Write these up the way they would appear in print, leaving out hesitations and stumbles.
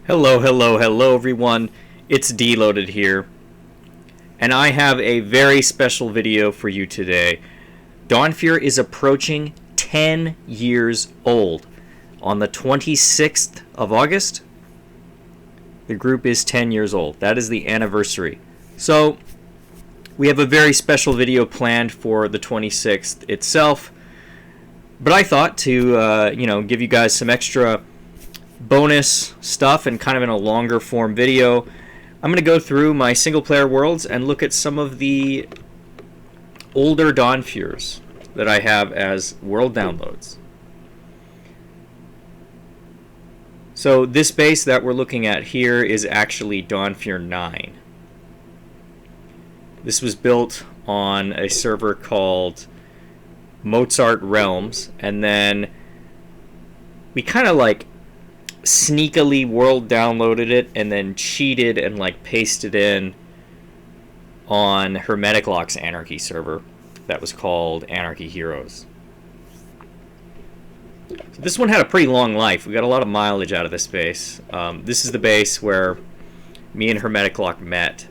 Hello everyone. It's Deloaded here. And I have a very special video for you today. DonFuer is approaching 10 years old. On the 26th of August, the group is 10 years old. That is the anniversary. So, we have a very special video planned for the 26th itself. But I thought to, give you guys some extra bonus stuff and kind of in a longer form video. I'm going to go through my single player worlds and look at some of the older DonFuers that I have as world downloads. So this base that we're looking at here is actually DonFuer 9. This was built on a server called Mozart Realms, and then we kind of like sneakily world downloaded it and then cheated and like pasted in on Hermetic Lock's Anarchy server that was called Anarchy Heroes. So this one had a pretty long life. We got a lot of mileage out of this base. This is the base where me and Hermetic Lock met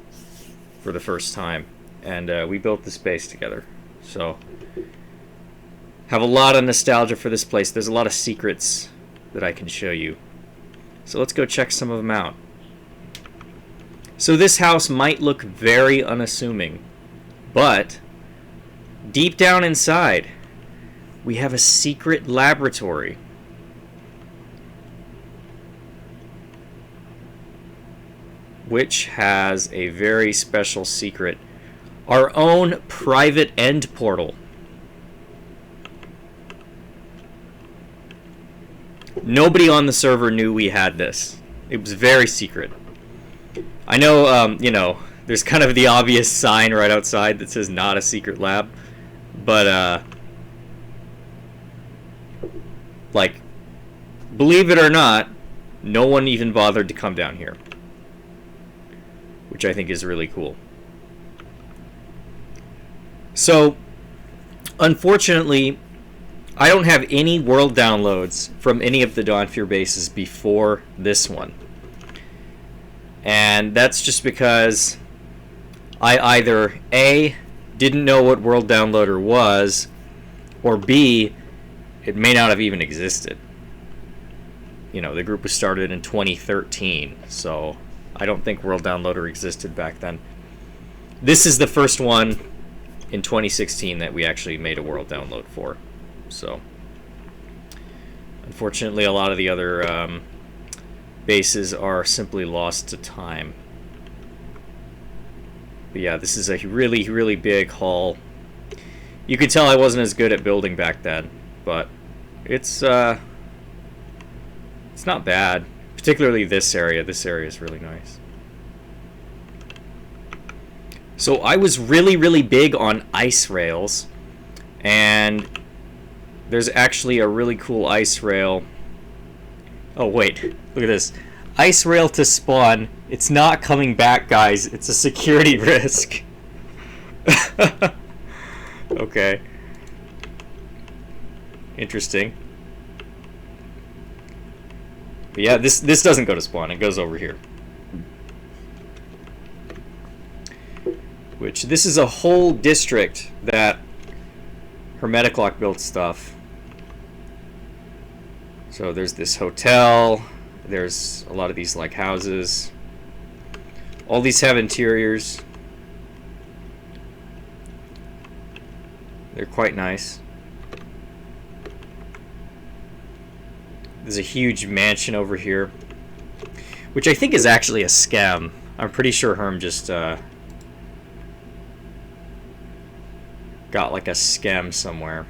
for the first time, and we built this base together. So have a lot of nostalgia for this place. There's a lot of secrets that I can show you. So let's go check some of them out. So this house might look very unassuming, but deep down inside, we have a secret laboratory. Which has a very special secret. Our own private end portal. Nobody on the server knew we had this. It was very secret. I know, there's kind of the obvious sign right outside that says not a secret lab. But, believe it or not, no one even bothered to come down here. Which I think is really cool. So, unfortunately, I don't have any world downloads from any of the DonFuer bases before this one. And that's just because I either A, didn't know what world downloader was, or B, it may not have even existed. The group was started in 2013, so I don't think world downloader existed back then. This is the first one in 2016 that we actually made a world download for. So, unfortunately, a lot of the other bases are simply lost to time. But yeah, this is a really, really big haul. You could tell I wasn't as good at building back then, but it's not bad. Particularly this area. This area is really nice. So I was really, really big on ice rails, and there's actually a really cool ice rail. Oh, wait. Look at this. Ice rail to spawn. It's not coming back, guys. It's a security risk. Okay. Interesting. But yeah, this doesn't go to spawn. It goes over here. Which, this is a whole district that Hermetic Lock built stuff. So there's this hotel, there's a lot of these like houses. All these have interiors. They're quite nice. There's a huge mansion over here, which I think is actually a scam. I'm pretty sure Herm just got like a scam somewhere.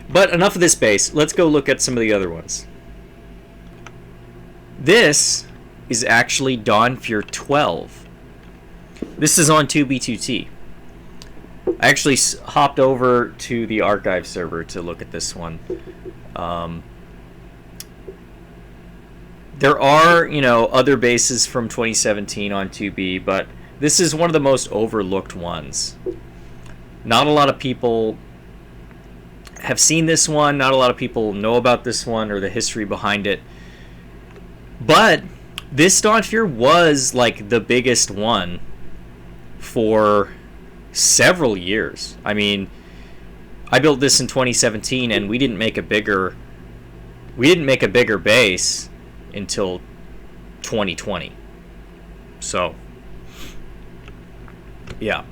But enough of this base. Let's go look at some of the other ones. This is actually DonFuer 12. This is on 2B2T. I actually hopped over to the archive server to look at this one. There are, other bases from 2017 on 2B, but this is one of the most overlooked ones. Not a lot of people have seen this one. Not a lot of people know about this one or the history behind it. But this DonFuer was like the biggest one for several years. I mean, I built this in 2017 and we didn't make a bigger base until 2020. So yeah,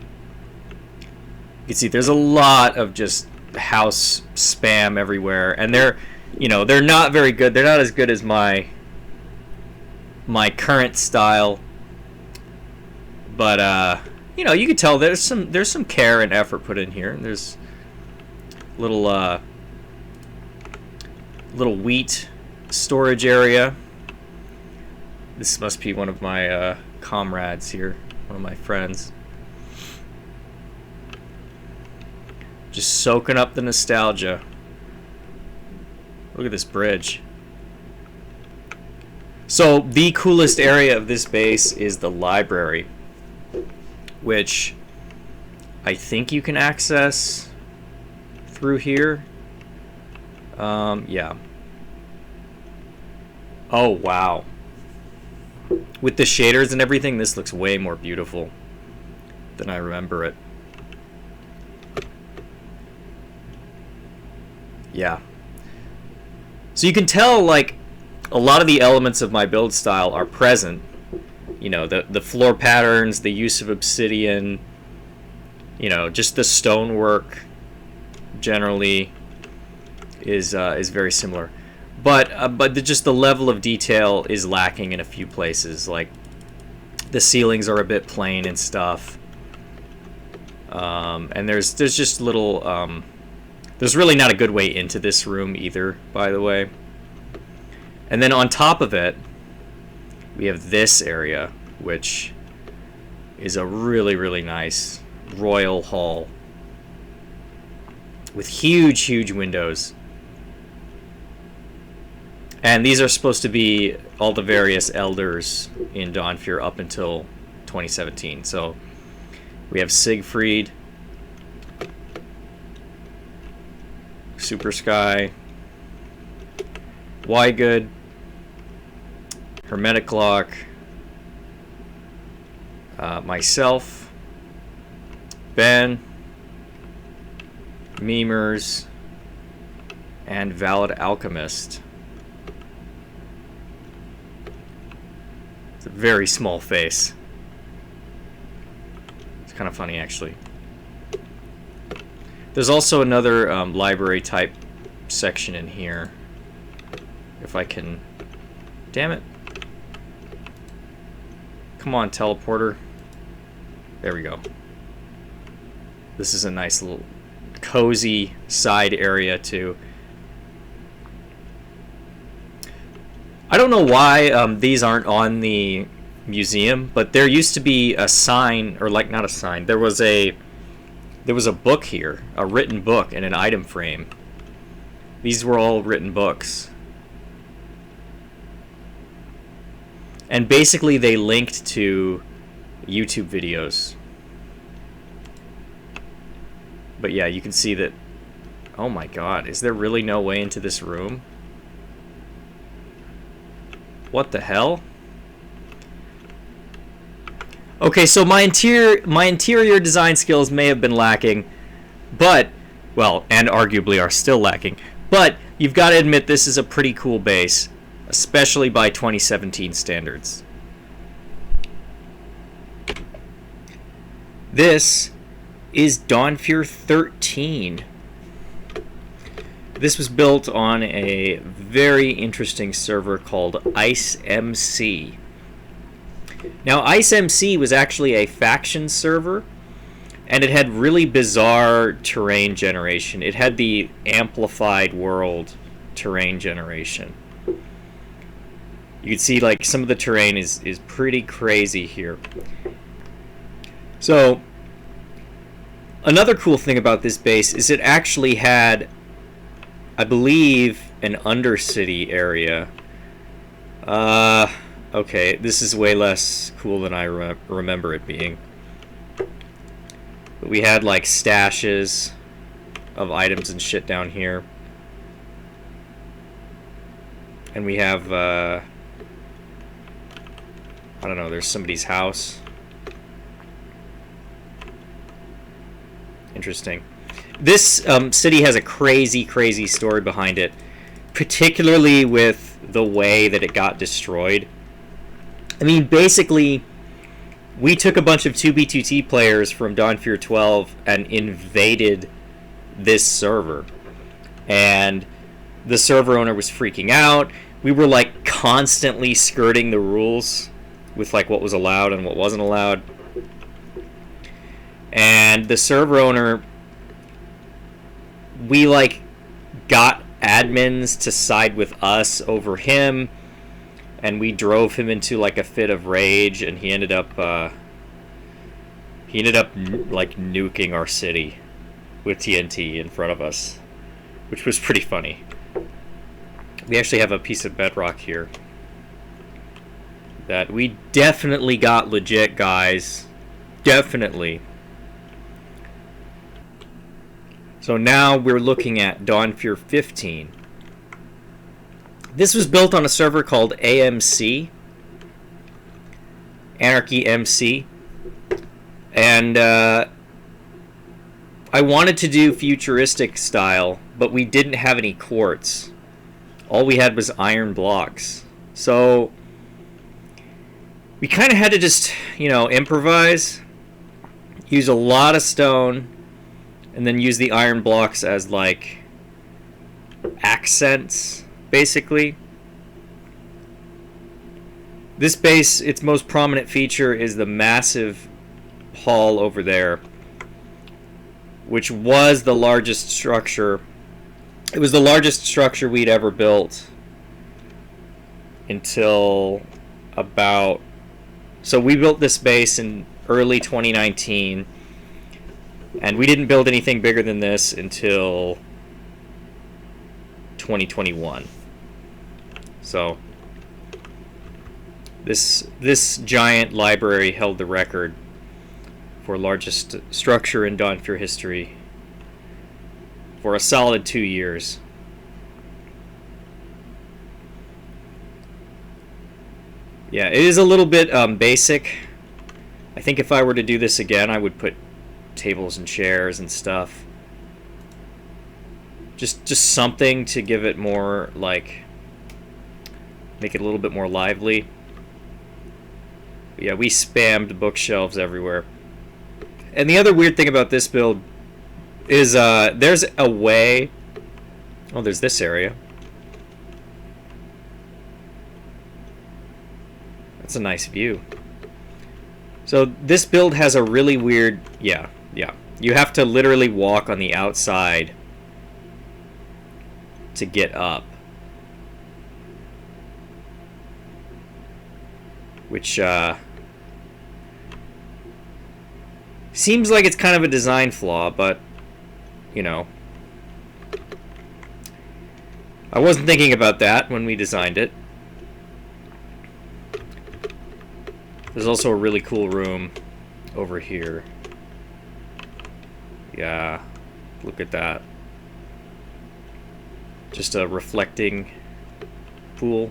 you can see there's a lot of just house spam everywhere, and they're not very good. They're not as good as my current style, but you can tell there's some care and effort put in here. There's little wheat storage area. This must be one of my comrades here, one of my friends. Just soaking up the nostalgia. Look at this bridge. So the coolest area of this base is the library, which I think you can access through here. Yeah. Oh, wow. With the shaders and everything, this looks way more beautiful than I remember it. Yeah. So you can tell, like, a lot of the elements of my build style are present. You know, the floor patterns, the use of obsidian, just the stonework generally is very similar. But just the level of detail is lacking in a few places. Like, the ceilings are a bit plain and stuff. And there's just little... there's really not a good way into this room either, by the way. And then on top of it, we have this area, which is a really, really nice royal hall with huge, huge windows. And these are supposed to be all the various elders in DonFuer up until 2017. So we have Siegfried, Super Sky, Wygood, Hermetic Lock, myself, Ben, Memers, and Valid Alchemist. It's a very small face. It's kind of funny, actually. There's also another library type section in here. If I can... Damn it. Come on, teleporter. There we go. This is a nice little cozy side area too. I don't know why these aren't on the museum, but there used to be a sign, or like not a sign. There was a book here, a written book and an item frame. These were all written books. And basically they linked to YouTube videos. But yeah, you can see that... Oh my god, is there really no way into this room? What the hell? Okay, so my interior design skills may have been lacking, but, well, and arguably are still lacking. But you've got to admit this is a pretty cool base, especially by 2017 standards. This is DonFuer 13. This was built on a very interesting server called IceMC. Now, IceMC was actually a faction server, and it had really bizarre terrain generation. It had the amplified world terrain generation. You can see, like, some of the terrain is pretty crazy here. So, another cool thing about this base is it actually had, I believe, an Undercity area. Okay, this is way less cool than I remember it being. But we had, like, stashes of items and shit down here. And we have, I don't know, there's somebody's house. Interesting. This city has a crazy, crazy story behind it, particularly with the way that it got destroyed. I mean, basically, we took a bunch of 2B2T players from DonFuer 12 and invaded this server. And the server owner was freaking out. We were like constantly skirting the rules with like what was allowed and what wasn't allowed. And the server owner, we like got admins to side with us over him, and we drove him into like a fit of rage, and he ended up like nuking our city with TNT in front of us, which was pretty funny. We actually have a piece of bedrock here that we definitely got legit, guys. Definitely. So now we're looking at DonFuer 15. This was built on a server called AMC, Anarchy MC, and I wanted to do futuristic style, but we didn't have any quartz. All we had was iron blocks. So we kind of had to just, you know, improvise, use a lot of stone, and then use the iron blocks as like accents, basically. This base, its most prominent feature is the massive hall over there, which was the largest structure. It was the largest structure we'd ever built until about... So we built this base in early 2019, and we didn't build anything bigger than this until 2021. So this giant library held the record for largest structure in DonFuer history for a solid 2 years. Yeah, it is a little bit basic. I think if I were to do this again, I would put tables and chairs and stuff. Just something to give it more, like, make it a little bit more lively. But yeah, we spammed bookshelves everywhere. And the other weird thing about this build is there's a way... Oh, there's this area. That's a nice view. So this build has a really weird... Yeah. You have to literally walk on the outside to get up. Which, seems like it's kind of a design flaw, but, you know. I wasn't thinking about that when we designed it. There's also a really cool room over here. Yeah, look at that. Just a reflecting pool.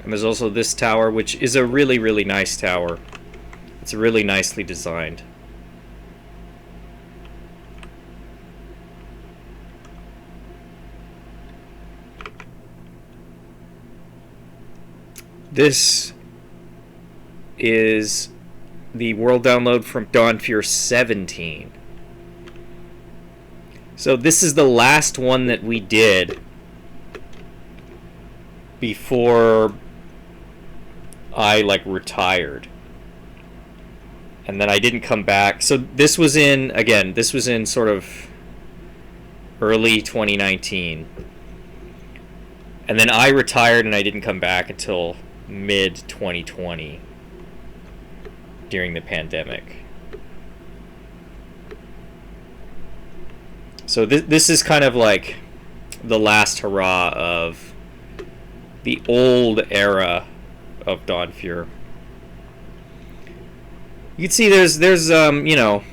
And there's also this tower, which is a really, really nice tower. It's really nicely designed. This is the world download from DonFuer 17. So this is the last one that we did before I retired. And then I didn't come back. So this was in, again, this was in sort of early 2019. And then I retired and I didn't come back until mid 2020 during the pandemic. So this is kind of like the last hurrah of the old era of DonFuer. You can see there's you know,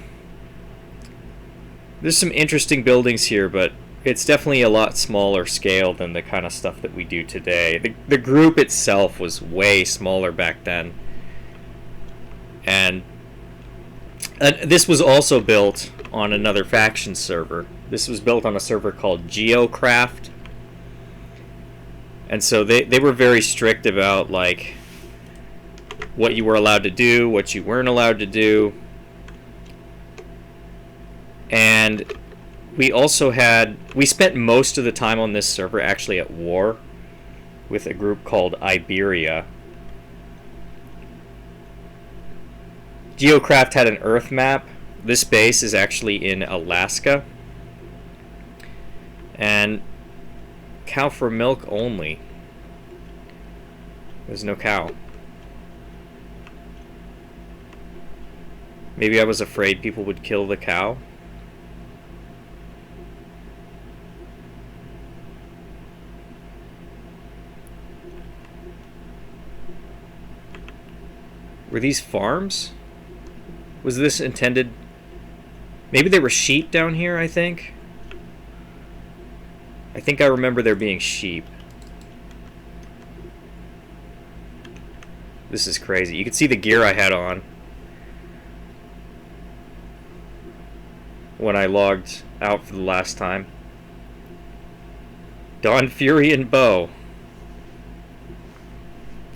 there's some interesting buildings here, but it's definitely a lot smaller scale than the kind of stuff that we do today. The group itself was way smaller back then. And this was also built on another faction server. This was built on a server called Geocraft. And so they were very strict about, like, what you were allowed to do, what you weren't allowed to do. And we spent most of the time on this server actually at war with a group called Iberia. Geocraft had an Earth map. This base is actually in Alaska. And cow for milk only. There's no cow. Maybe I was afraid people would kill the cow. Were these farms? Was this intended? Maybe they were sheep down here, I think. I think I remember there being sheep. This is crazy. You can see the gear I had on when I logged out for the last time. DonFuer and bow.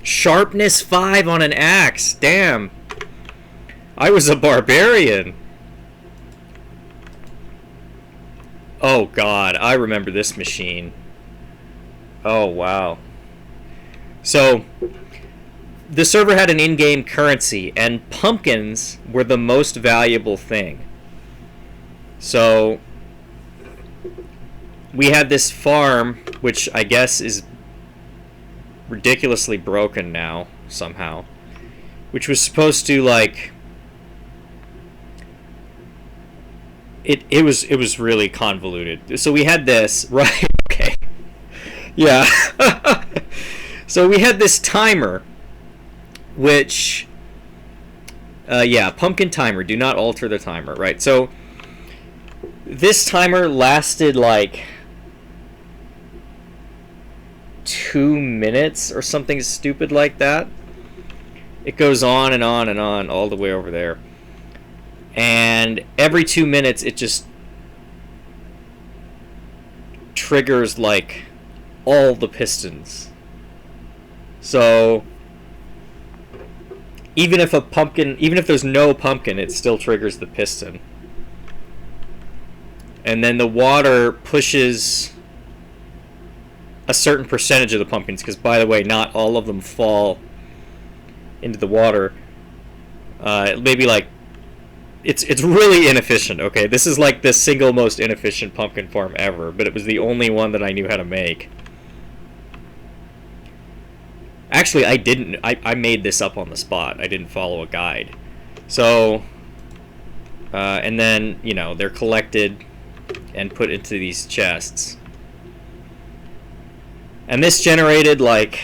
Sharpness 5 on an axe. Damn. I was a barbarian. Oh god, I remember this machine. Oh wow. So, the server had an in-game currency, and pumpkins were the most valuable thing. So, we had this farm, which I guess is ridiculously broken now, somehow, which was supposed to, like, it was really convoluted. So we had this, right? Okay. Yeah. So we had this timer, which, yeah, pumpkin timer. Do not alter the timer, right? So this timer lasted like 2 minutes or something stupid like that. It goes on and on and on all the way over there. And every 2 minutes it just triggers like all the pistons. So even if there's no pumpkin, it still triggers the piston. And then the water pushes a certain percentage of the pumpkins, because, by the way, not all of them fall into the water. Maybe like it's really inefficient. Okay, this is like the single most inefficient pumpkin farm ever, but it was the only one that I knew how to make. Actually, I didn't. I made this up on the spot. I didn't follow a guide. So, and then, you know, they're collected and put into these chests. And this generated, like,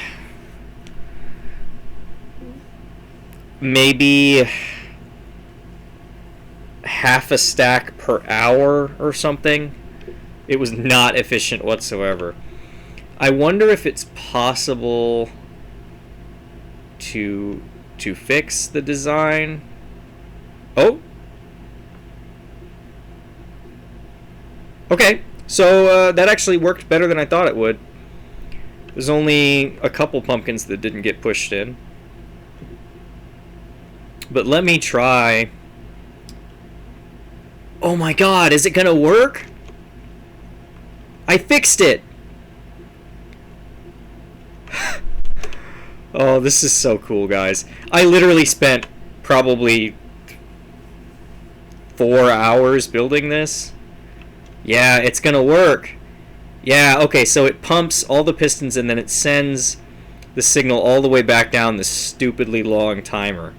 maybe half a stack per hour or something. It was not efficient whatsoever. I wonder if it's possible to fix the design. Oh. Okay, so that actually worked better than I thought it would. There's only a couple pumpkins that didn't get pushed in. But let me try. Oh my god, is it gonna work? I fixed it! Oh, this is so cool, guys. I literally spent probably 4 hours building this. Yeah, it's gonna work. Yeah, okay, so it pumps all the pistons and then it sends the signal all the way back down this stupidly long timer.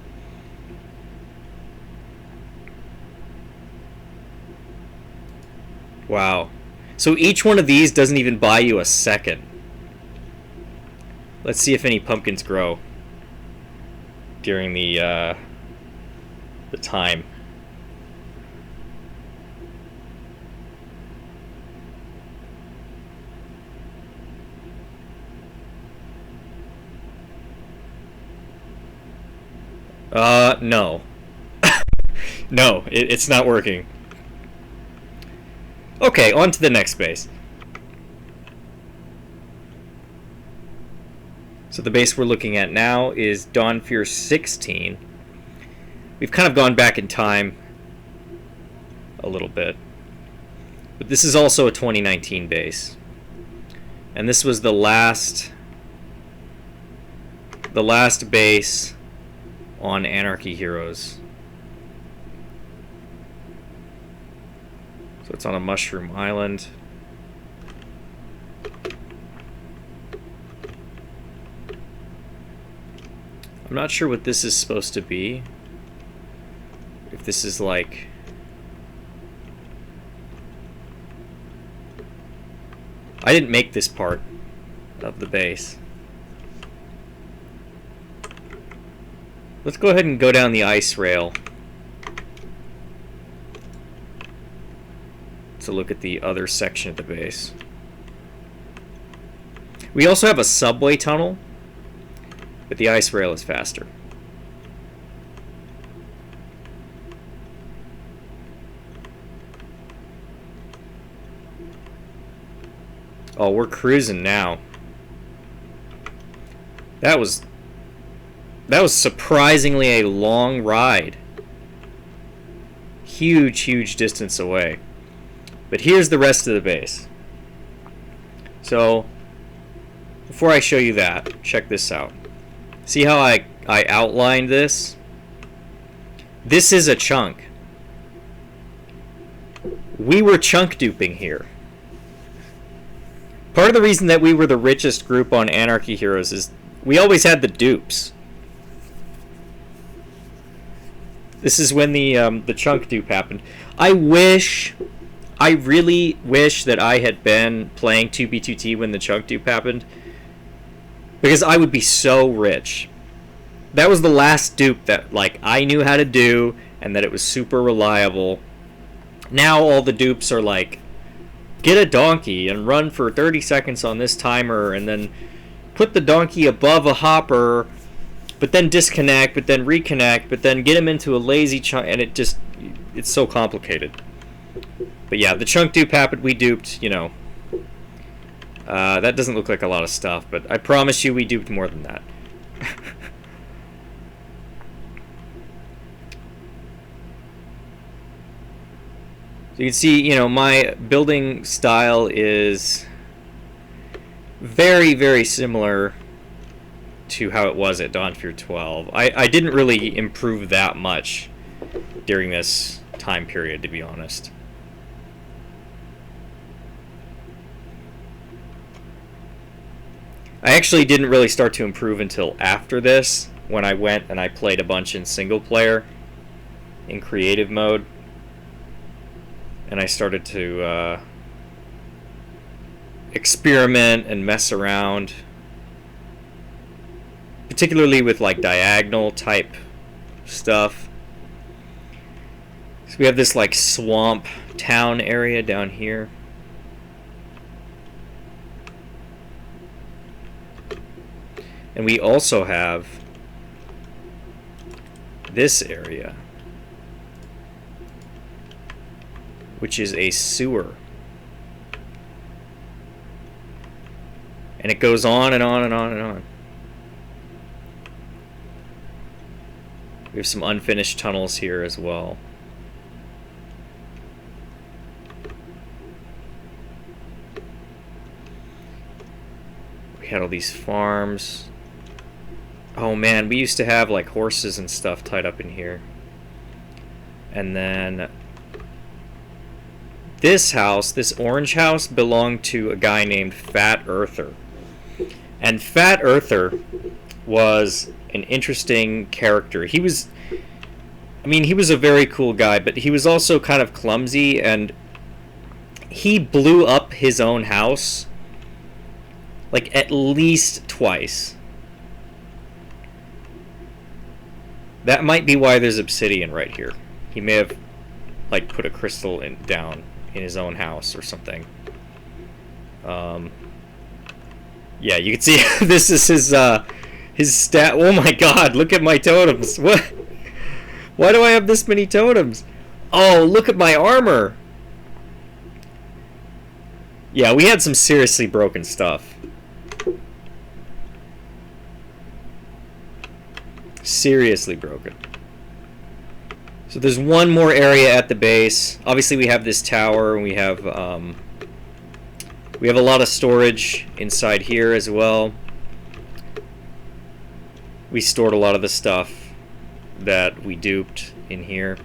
Wow. So each one of these doesn't even buy you a second. Let's see if any pumpkins grow during the time. No. No, it's not working. Okay, on to the next base. So the base we're looking at now is DonFuer 16. We've kind of gone back in time a little bit. But this is also a 2019 base. And this was the last base on Anarchy Heroes. So it's on a mushroom island. I'm not sure what this is supposed to be. If this is like... I didn't make this part of the base. Let's go ahead and go down the ice rail to look at the other section of the base. We also have a subway tunnel, but the ice rail is faster. Oh, we're cruising now. That was surprisingly a long ride. Huge distance away. But here's the rest of the base. So, before I show you that, check this out. See how I outlined this? This is a chunk. We were chunk duping here. Part of the reason that we were the richest group on Anarchy Heroes is we always had the dupes. This is when the chunk dupe happened. I really wish that I had been playing 2B2T when the chunk dupe happened, because I would be so rich. That was the last dupe that like I knew how to do and that it was super reliable. Now all the dupes are like, get a donkey and run for 30 seconds on this timer, and then put the donkey above a hopper, but then disconnect, but then reconnect, but then get him into a lazy chunk, and it's so complicated. But yeah, the chunk dupe happened, we duped, you know. That doesn't look like a lot of stuff, but I promise you we duped more than that. So you can see, you know, my building style is very similar to how it was at DonFuer 12. I didn't really improve that much during this time period, to be honest. I actually didn't really start to improve until after this, when I went and I played a bunch in single player, in creative mode. And I started to experiment and mess around, particularly with like diagonal type stuff. So we have this like swamp town area down here. And we also have this area, which is a sewer. And it goes on and on and on and on. We have some unfinished tunnels here as well. We had all these farms. Oh man, we used to have like horses and stuff tied up in here. And then this house, this orange house, belonged to a guy named Fat Earther. And Fat Earther was an interesting character. He was a very cool guy, but he was also kind of clumsy, and he blew up his own house like at least twice. That might be why there's obsidian right here. He may have like put a crystal down in his own house or something. Yeah, you can see this is his stat. Oh my god, look at my totems. What? Why do I have this many totems? Oh, look at my armor. Yeah, we had some seriously broken stuff. Seriously broken. So there's one more area at the base. Obviously we have this tower, and we have a lot of storage inside here as well. We stored a lot of the stuff that we duped in here.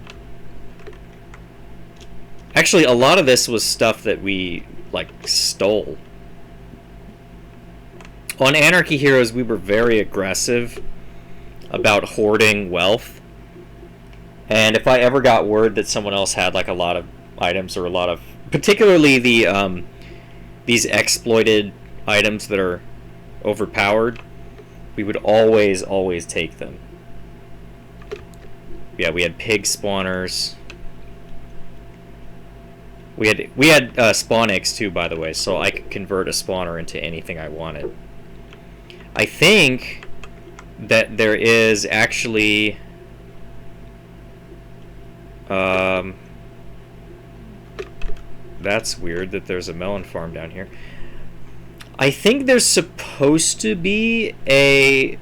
Actually, a lot of this was stuff that we stole. On Anarchy Heroes, we were very aggressive about hoarding wealth. And if I ever got word that someone else had a lot of items, or a lot of, particularly the these exploited items that are overpowered, we would always take them. Yeah, we had pig spawners. We had spawn eggs too, by the way, so I could convert a spawner into anything I wanted. I think that there is actually that's weird that there's a melon farm down here. I think there's supposed to be a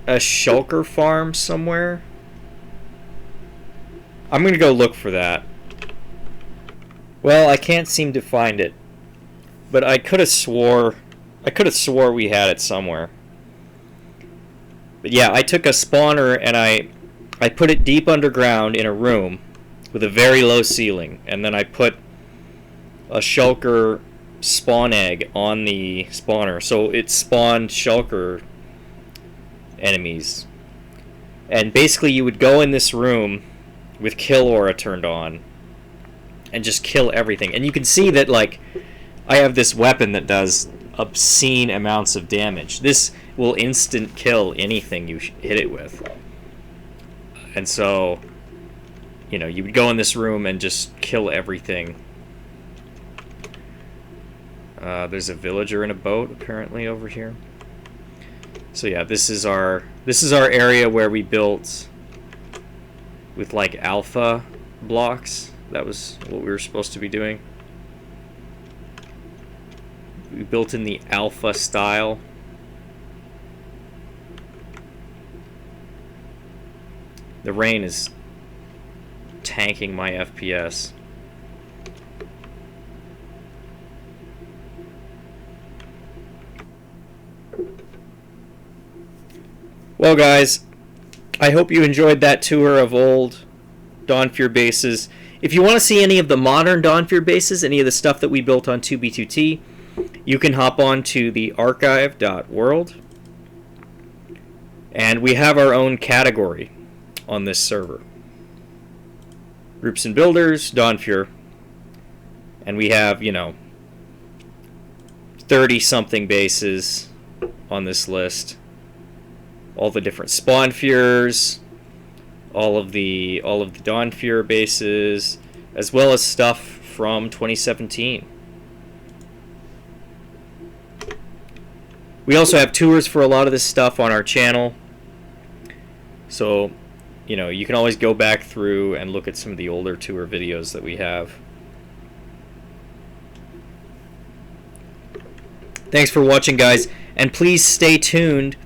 shulker farm somewhere. I'm gonna go look for that. Well, I can't seem to find it, but I could have swore we had it somewhere. But yeah, I took a spawner and I put it deep underground in a room with a very low ceiling, and then I put a shulker spawn egg on the spawner, so it spawned shulker enemies. And basically you would go in this room with kill aura turned on and just kill everything. And you can see that I have this weapon that does obscene amounts of damage. This will instant kill anything you hit it with. And so, you would go in this room and just kill everything. There's a villager in a boat apparently over here. So yeah, this is our area where we built with alpha blocks. That was what we were supposed to be doing. We built in the alpha style. The rain is tanking my FPS. Well, guys, I hope you enjoyed that tour of old DonFuer bases. If you want to see any of the modern DonFuer bases, any of the stuff that we built on 2B2T, you can hop on to the archive.world. And we have our own category on this server. Groups and Builders, DonFuer. And we have, 30-something bases on this list. All the different SpawnFuers, all of the DonFuer bases, as well as stuff from 2017. We also have tours for a lot of this stuff on our channel, so you can always go back through and look at some of the older tour videos that we have. Thanks for watching, guys, and please stay tuned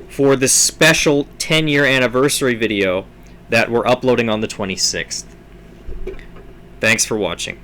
for the special 10-year anniversary video that we're uploading on the 26th. Thanks for watching.